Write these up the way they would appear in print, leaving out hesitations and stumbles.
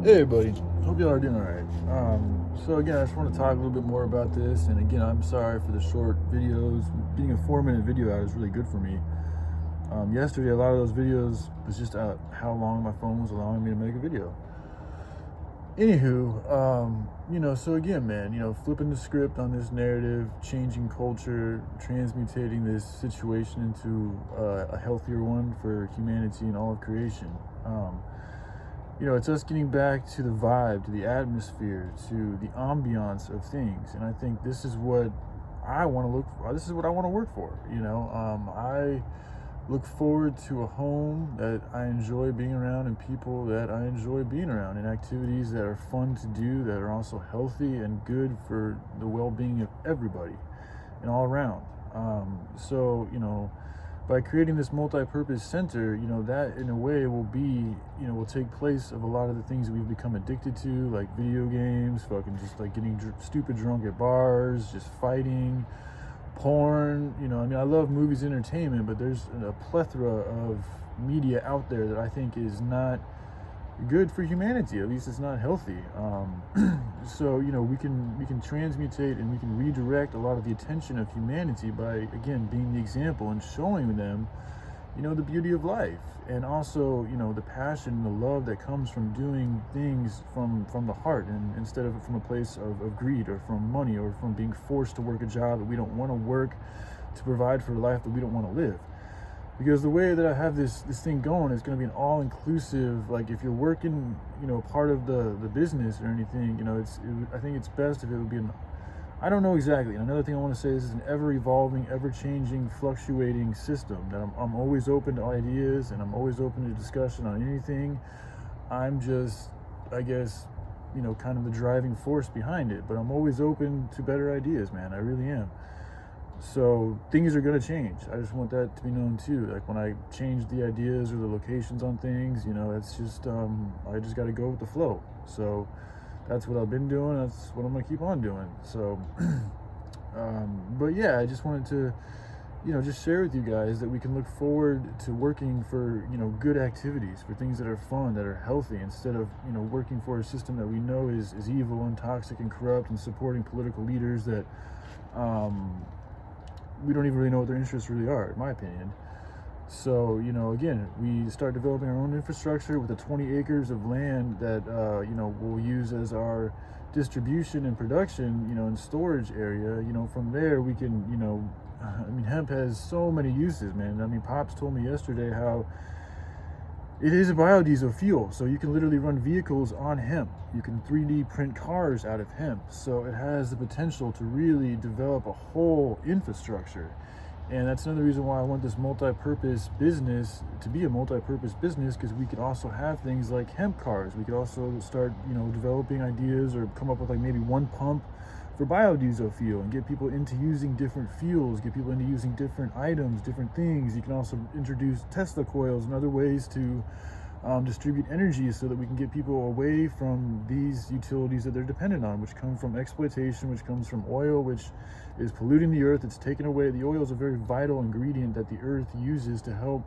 Hey everybody, hope y'all are doing alright. So again, I just want to talk a little bit more about this, and again, I'm sorry for the short videos. Being a 4-minute video out is really good for me. Yesterday, a lot of those videos was just how long my phone was allowing me to make a video. Anywho, so again, man, flipping the script on this narrative, changing culture, transmutating this situation into a healthier one for humanity and all of creation. It's us getting back to the vibe, to the atmosphere, to the ambiance of things. And I think this is what I want to look for. This is what I want to work for. I look forward to a home that I enjoy being around and people that I enjoy being around, and activities that are fun to do, that are also healthy and good for the well-being of everybody and all around. By creating this multi-purpose center, that in a way will take place of a lot of the things that we've become addicted to, like video games, fucking just like getting stupid drunk at bars, just fighting, porn. I love movies and entertainment, but there's a plethora of media out there that I think is not good for humanity. At least it's not healthy. So we can transmutate and we can redirect a lot of the attention of humanity by, again, being the example and showing them the beauty of life, and also the passion, the love that comes from doing things from the heart, and instead of from a place of greed or from money or from being forced to work a job that we don't want to work to provide for a life that we don't want to live. Because the way that I have this thing going is going to be an all-inclusive, like if you're working, part of the business or anything, I think it's best if it would be I don't know exactly. And another thing I want to say is it's an ever-evolving, ever-changing, fluctuating system that I'm always open to ideas, and I'm always open to discussion on anything. I'm just, I guess, kind of the driving force behind it, but I'm always open to better ideas, man. I really am. So things are going to change. I just want that to be known too. Like when I change the ideas or the locations on things, it's just, I just got to go with the flow. So that's what I've been doing. That's what I'm going to keep on doing. So, but yeah, I just wanted to, just share with you guys that we can look forward to working for, good activities, for things that are fun, that are healthy, instead of, working for a system that we know is evil and toxic and corrupt, and supporting political leaders that, we don't even really know what their interests really are, in my opinion. So, again, we start developing our own infrastructure with the 20 acres of land that, we'll use as our distribution and production, and storage area. From there we can, hemp has so many uses, man. Pops told me yesterday how it is a biodiesel fuel, so you can literally run vehicles on hemp. You can 3D print cars out of hemp, so it has the potential to really develop a whole infrastructure. And that's another reason why I want this multi-purpose business to be a multi-purpose business, because we could also have things like hemp cars. We could also start, developing ideas or come up with like maybe one pump for biodiesel fuel, and get people into using different fuels, get people into using different items, different things. You can also introduce Tesla coils and other ways to distribute energy, so that we can get people away from these utilities that they're dependent on, which come from exploitation, which comes from oil, which is polluting the earth. It's taken away. The oil is a very vital ingredient that the earth uses to help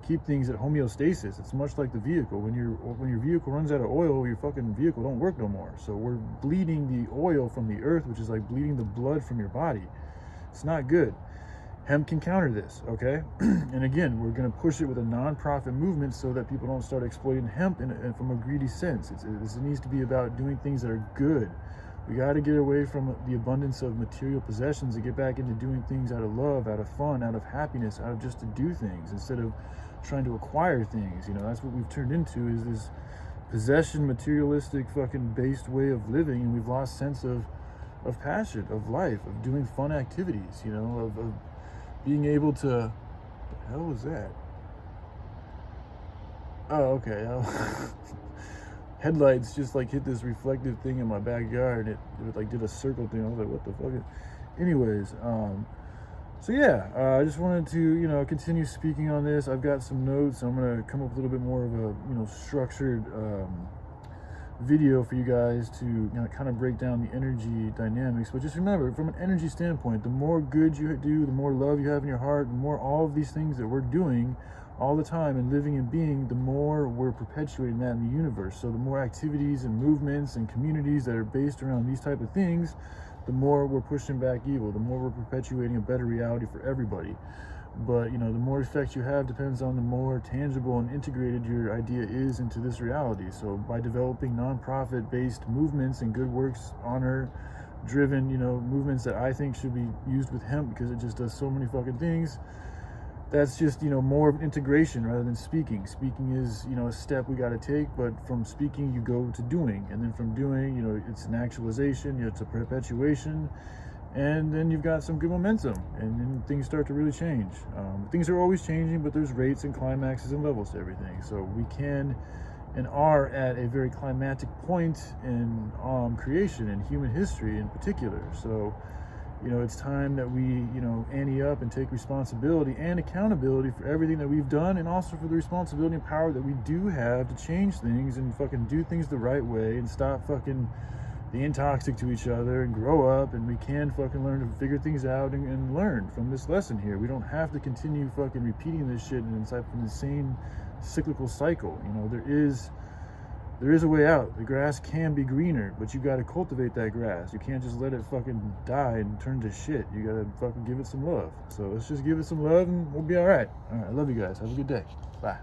keep things at homeostasis. It's much like the vehicle. When your vehicle runs out of oil, your fucking vehicle don't work no more. So we're bleeding the oil from the earth, which is like bleeding the blood from your body. It's not good. Hemp can counter this, okay? And again, we're going to push it with a non-profit movement so that people don't start exploiting hemp from a greedy sense. It needs to be about doing things that are good. We got to get away from the abundance of material possessions and get back into doing things out of love, out of fun, out of happiness, out of just to do things instead of trying to acquire things. That's what we've turned into, is this possession, materialistic, fucking based way of living, and we've lost sense of passion, of life, of doing fun activities, of being able to... What the hell was that? Oh, okay. Headlights just like hit this reflective thing in my backyard, and it like did a circle thing. I was like, what the fuck? Anyways, so yeah, I just wanted to, continue speaking on this. I've got some notes. I'm going to come up with a little bit more of a, structured video for you guys to kind of break down the energy dynamics. But just remember, from an energy standpoint, the more good you do, the more love you have in your heart, the more all of these things that we're doing all the time and living and being, the more we're perpetuating that in the universe. So the more activities and movements and communities that are based around these type of things, the more we're pushing back evil, the more we're perpetuating a better reality for everybody. But the more effect you have depends on the more tangible and integrated your idea is into this reality. So by developing non-profit based movements and good works, honor driven movements that I think should be used with hemp, because it just does so many fucking things, that's just more of integration rather than speaking. Speaking is a step we got to take, but from speaking you go to doing, and then from doing it's an actualization, it's a perpetuation, and then you've got some good momentum, and then things start to really change. Things are always changing, but there's rates and climaxes and levels to everything. So we can and are at a very climactic point in creation and human history in particular. So it's time that we ante up and take responsibility and accountability for everything that we've done, and also for the responsibility and power that we do have to change things and fucking do things the right way and stop fucking being toxic to each other and grow up. And we can fucking learn to figure things out and learn from this lesson here. We don't have to continue fucking repeating this shit and inside from the same cyclical cycle. There is a way out. The grass can be greener, but you got to cultivate that grass. You can't just let it fucking die and turn to shit. You got to fucking give it some love. So let's just give it some love and we'll be all right. All right, I love you guys. Have a good day. Bye.